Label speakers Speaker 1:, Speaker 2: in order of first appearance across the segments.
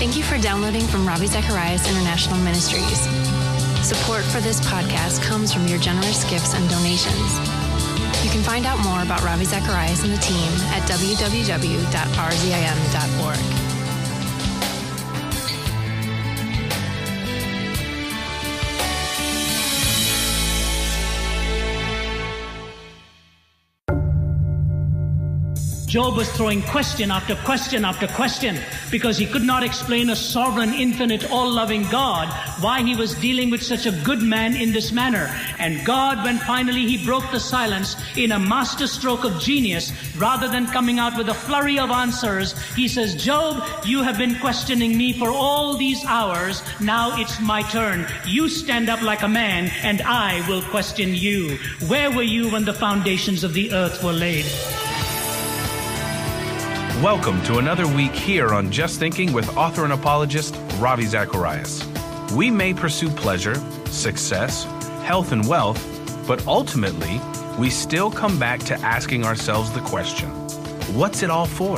Speaker 1: Thank you for downloading from Ravi Zacharias International Ministries. Support for this podcast comes from your generous gifts and donations. You can find out more about Ravi Zacharias and the team at www.rzim.org.
Speaker 2: Job was throwing question after question after question because he could not explain a sovereign, infinite, all-loving God why he was dealing with such a good man in this manner. And God, when finally he broke the silence in a masterstroke of genius, rather than coming out with a flurry of answers, he says, Job, you have been questioning me for all these hours. Now it's my turn. You stand up like a man and I will question you. Where were you when the foundations of the earth were laid?
Speaker 3: Welcome to another week here on Just Thinking with author and apologist Ravi Zacharias. We may pursue pleasure, success, health, and wealth, but ultimately, we still come back to asking ourselves the question, what's it all for?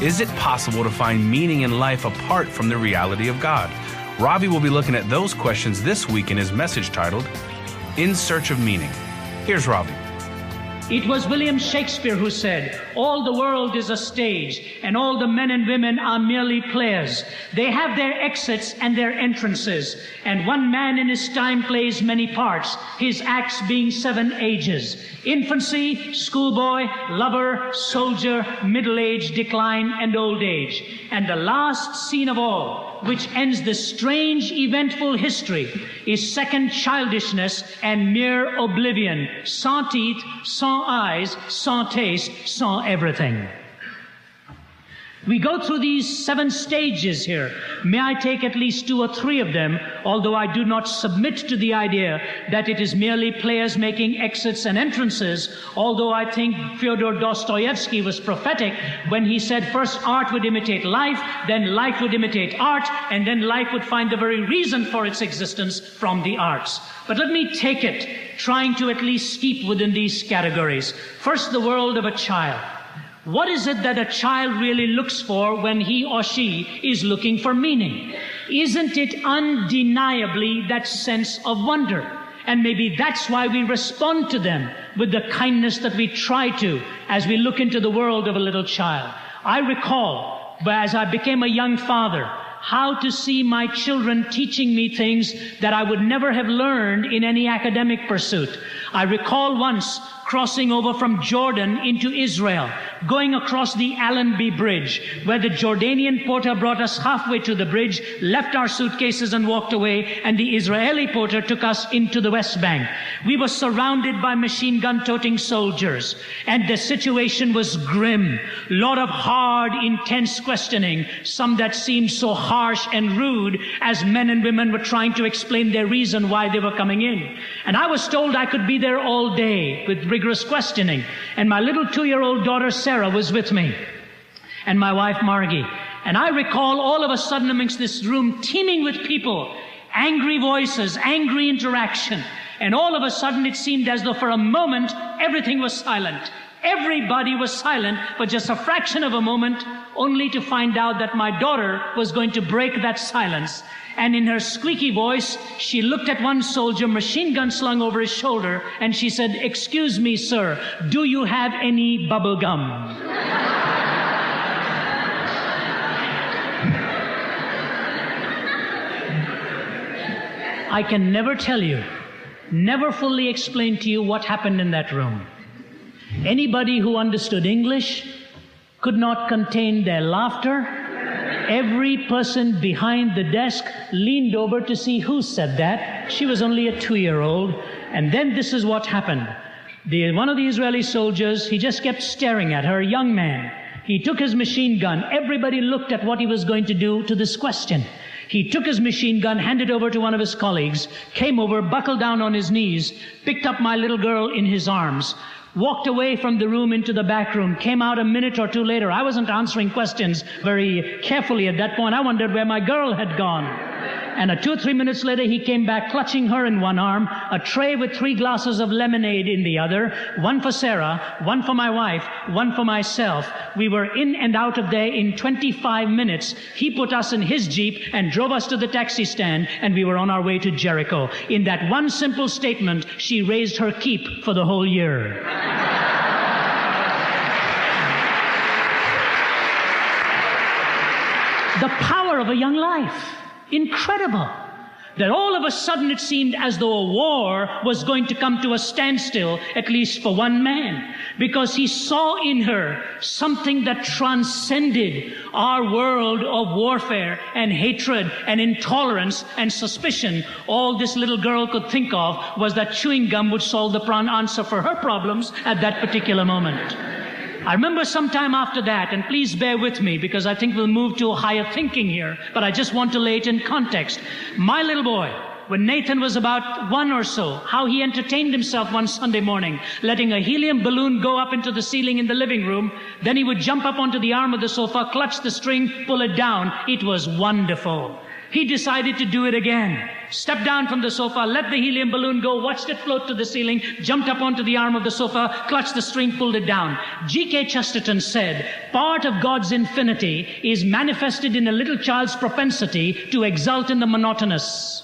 Speaker 3: Is it possible to find meaning in life apart from the reality of God? Ravi will be looking at those questions this week in his message titled, In Search of Meaning. Here's Ravi.
Speaker 2: It was William Shakespeare who said, all the world is a stage, and all the men and women are merely players. They have their exits and their entrances, and one man in his time plays many parts, his acts being 7 ages. Infancy, schoolboy, lover, soldier, middle age, decline, and old age. And the last scene of all, which ends this strange, eventful history, is second childishness and mere oblivion. Sans teeth, sans eyes, sans taste, sans everything. We go through these 7 stages here. May I take at least 2 or 3 of them, although I do not submit to the idea that it is merely players making exits and entrances, although I think Fyodor Dostoevsky was prophetic when he said first art would imitate life, then life would imitate art, and then life would find the very reason for its existence from the arts. But let me take it, trying to at least keep within these categories. First, the world of a child. What is it that a child really looks for when he or she is looking for meaning? Isn't it undeniably that sense of wonder? And maybe that's why we respond to them with the kindness that we try to as we look into the world of a little child. I recall, as I became a young father, how to see my children teaching me things that I would never have learned in any academic pursuit. I recall once crossing over from Jordan into Israel, going across the Allenby Bridge, where the Jordanian porter brought us halfway to the bridge, left our suitcases and walked away, and the Israeli porter took us into the West Bank. We were surrounded by machine gun-toting soldiers, and the situation was grim. A lot of hard, intense questioning, some that seemed so harsh and rude as men and women were trying to explain their reason why they were coming in. And I was told I could be there all day with rigorous questioning. And my little 2-year-old daughter Sarah was with me, and my wife Margie. And I recall all of a sudden amongst this room teeming with people, angry voices, angry interaction. And all of a sudden it seemed as though for a moment everything was silent. Everybody was silent for just a fraction of a moment, only to find out that my daughter was going to break that silence. And in her squeaky voice, she looked at one soldier, machine gun slung over his shoulder, and she said, "Excuse me, sir, do you have any bubble gum?" I can never tell you, never fully explain to you what happened in that room. Anybody who understood English could not contain their laughter. Every person behind the desk leaned over to see who said that. She was only a 2-year-old. And then this is what happened. One of the Israeli soldiers, he just kept staring at her, a young man. He took his machine gun. Everybody looked at what he was going to do to this question. He took his machine gun, handed over to one of his colleagues, came over, buckled down on his knees, picked up my little girl in his arms, walked away from the room into the back room, came out a minute or 2 later. I wasn't answering questions very carefully at that point. I wondered where my girl had gone. And 2 or 3 minutes later, he came back clutching her in one arm, a tray with 3 glasses of lemonade in the other, one for Sarah, one for my wife, one for myself. We were in and out of there in 25 minutes. He put us in his Jeep and drove us to the taxi stand, and we were on our way to Jericho. In that one simple statement, she raised her keep for the whole year. The power of a young life. Incredible. That all of a sudden it seemed as though a war was going to come to a standstill, at least for one man, because he saw in her something that transcended our world of warfare and hatred and intolerance and suspicion. All this little girl could think of was that chewing gum would solve the answer for her problems at that particular moment. I remember sometime after that, and please bear with me because I think we'll move to higher thinking here, but I just want to lay it in context. My little boy, when Nathan was about 1 or so, how he entertained himself one Sunday morning, letting a helium balloon go up into the ceiling in the living room, then he would jump up onto the arm of the sofa, clutch the string, pull it down. It was wonderful. He decided to do it again. Stepped down from the sofa, let the helium balloon go, watched it float to the ceiling, jumped up onto the arm of the sofa, clutched the string, pulled it down. G.K. Chesterton said, part of God's infinity is manifested in a little child's propensity to exult in the monotonous.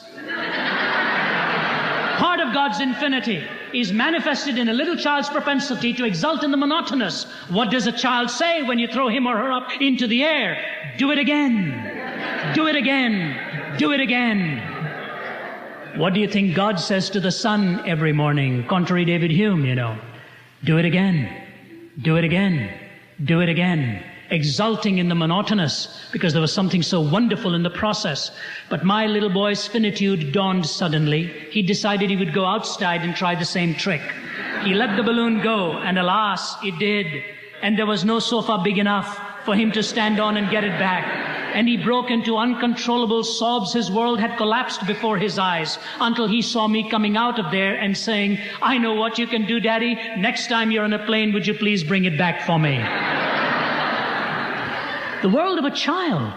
Speaker 2: Part of God's infinity is manifested in a little child's propensity to exult in the monotonous. What does a child say when you throw him or her up into the air? Do it again. Do it again. Do it again. What do you think God says to the sun every morning? Contrary David Hume, you know. Do it again. Do it again. Do it again. Exulting in the monotonous, because there was something so wonderful in the process. But my little boy's finitude dawned suddenly. He decided he would go outside and try the same trick. He let the balloon go, and alas, it did. And there was no sofa big enough for him to stand on and get it back. And he broke into uncontrollable sobs. His world had collapsed before his eyes until he saw me coming out of there and saying, I know what you can do, Daddy. Next time you're on a plane, would you please bring it back for me? The world of a child,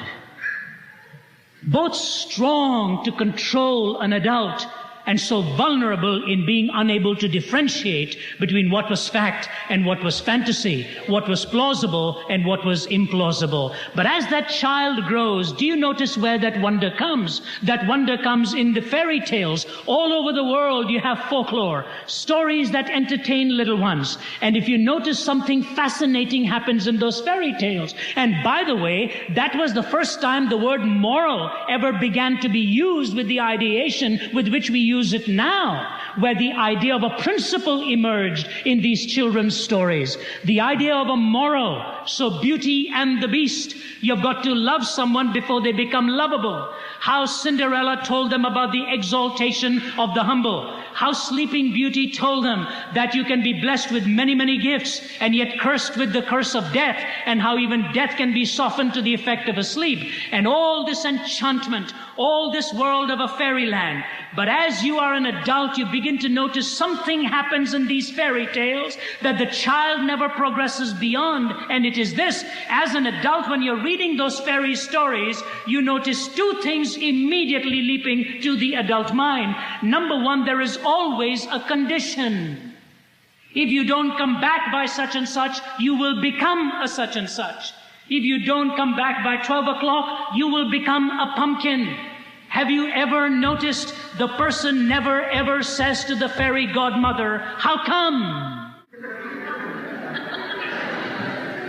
Speaker 2: both strong to control an adult and so vulnerable in being unable to differentiate between what was fact and what was fantasy, what was plausible and what was implausible. But as that child grows, do you notice where that wonder comes? That wonder comes in the fairy tales. All over the world you have folklore, stories that entertain little ones. And if you notice, something fascinating happens in those fairy tales. And by the way, that was the first time the word moral ever began to be used with the ideation with which we use it now, where the idea of a principle emerged in these children's stories. The idea of a moral. So Beauty and the Beast, you've got to love someone before they become lovable. How Cinderella told them about the exaltation of the humble. How Sleeping Beauty told them that you can be blessed with many, many gifts and yet cursed with the curse of death, and how even death can be softened to the effect of a sleep. And all this enchantment, all this world of a fairyland. But as you are an adult, you begin to notice something happens in these fairy tales that the child never progresses beyond. And it is this: as an adult, when you're reading those fairy stories, you notice two things immediately leaping to the adult mind. Number one, there is always a condition. If you don't come back by such and such, you will become a such and such. If you don't come back by 12 o'clock, you will become a pumpkin. Have you ever noticed the person never ever says to the fairy godmother, how come?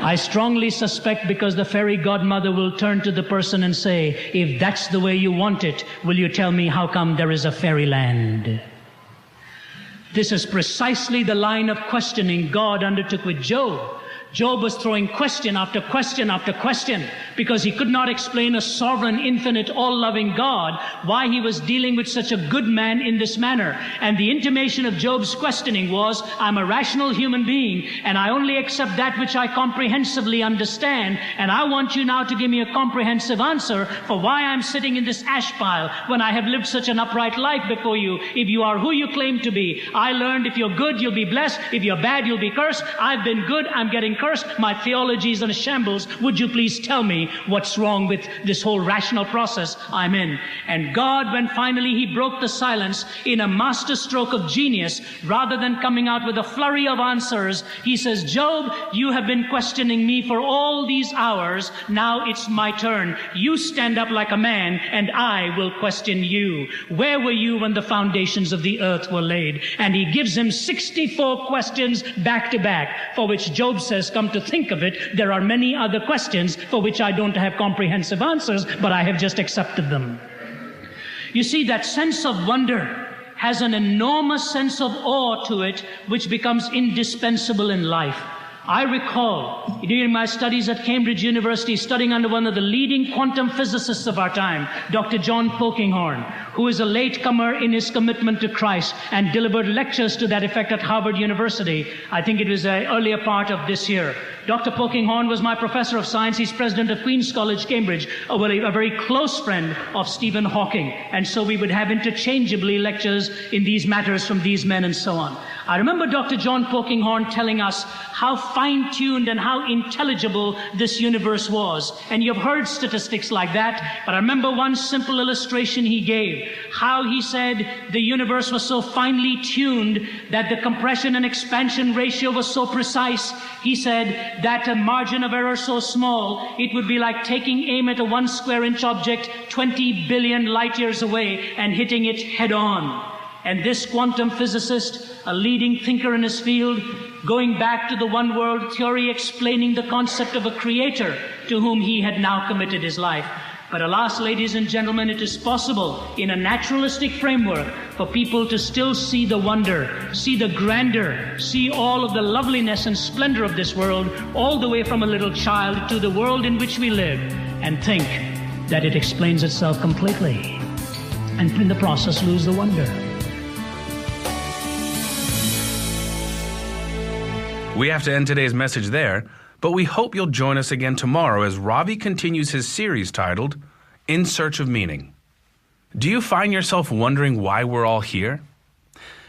Speaker 2: I strongly suspect because the fairy godmother will turn to the person and say, if that's the way you want it, will you tell me how come there is a fairyland? This is precisely the line of questioning God undertook with Job. Job was throwing question after question after question because he could not explain a sovereign, infinite, all-loving God why he was dealing with such a good man in this manner. And the intimation of Job's questioning was, I'm a rational human being and I only accept that which I comprehensively understand, and I want you now to give me a comprehensive answer for why I'm sitting in this ash pile when I have lived such an upright life before you. If you are who you claim to be, I learned if you're good, you'll be blessed. If you're bad, you'll be cursed. I've been good, I'm getting cursed. My theology is in a shambles. Would you please tell me what's wrong with this whole rational process I'm in. And God, when finally he broke the silence in a masterstroke of genius, rather than coming out with a flurry of answers, he says, Job, you have been questioning me for all these hours. Now it's my turn. You stand up like a man, and I will question you. Where were you when the foundations of the earth were laid? And he gives him 64 questions back to back, for which Job says, come to think of it, there are many other questions for which I don't have comprehensive answers, but I have just accepted them. You see, that sense of wonder has an enormous sense of awe to it, which becomes indispensable in life. I recall, during my studies at Cambridge University, studying under one of the leading quantum physicists of our time, Dr. John Polkinghorne, who is a latecomer in his commitment to Christ and delivered lectures to that effect at Harvard University. I think it was an earlier part of this year. Dr. Polkinghorne was my professor of science. He's president of Queen's College, Cambridge, a very close friend of Stephen Hawking. And so we would have interchangeably lectures in these matters from these men and so on. I remember Dr. John Polkinghorne telling us how fine-tuned and how intelligible this universe was. And you've heard statistics like that, but I remember one simple illustration he gave, how he said the universe was so finely tuned that the compression and expansion ratio was so precise. He said that a margin of error so small, it would be like taking aim at a 1 square inch object 20 billion light years away and hitting it head on. And this quantum physicist, a leading thinker in his field, going back to the one world theory, explaining the concept of a creator to whom he had now committed his life. But alas, ladies and gentlemen, it is possible in a naturalistic framework for people to still see the wonder, see the grandeur, see all of the loveliness and splendor of this world, all the way from a little child to the world in which we live, and think that it explains itself completely, and in the process lose the wonder.
Speaker 3: We have to end today's message there, but we hope you'll join us again tomorrow as Ravi continues his series titled, In Search of Meaning. Do you find yourself wondering why we're all here?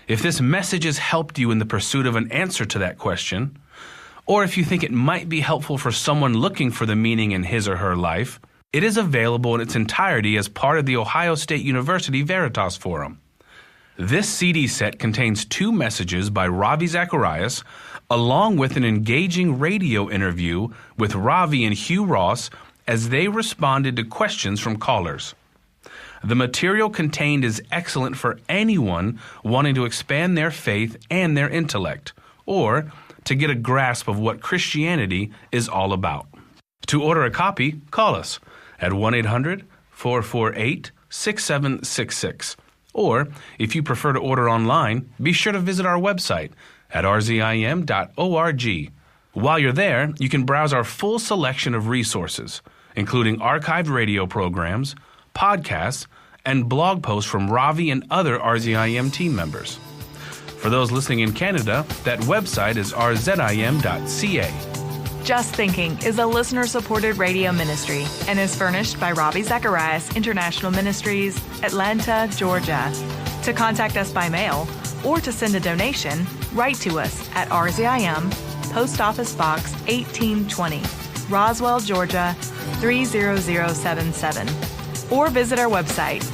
Speaker 3: If this message has helped you in the pursuit of an answer to that question, or if you think it might be helpful for someone looking for the meaning in his or her life, it is available in its entirety as part of the Ohio State University Veritas Forum. This CD set contains 2 messages by Ravi Zacharias, along with an engaging radio interview with Ravi and Hugh Ross as they responded to questions from callers. The material contained is excellent for anyone wanting to expand their faith and their intellect, or to get a grasp of what Christianity is all about. To order a copy, call us at 1-800-448-6766. Or, if you prefer to order online, be sure to visit our website at rzim.org. While you're there, you can browse our full selection of resources, including archived radio programs, podcasts, and blog posts from Ravi and other RZIM team members. For those listening in Canada, that website is rzim.ca.
Speaker 4: Just Thinking is a listener-supported radio ministry and is furnished by Ravi Zacharias International Ministries, Atlanta, Georgia. To contact us by mail or to send a donation, write to us at RZIM, Post Office Box 1820, Roswell, Georgia 30077, or visit our website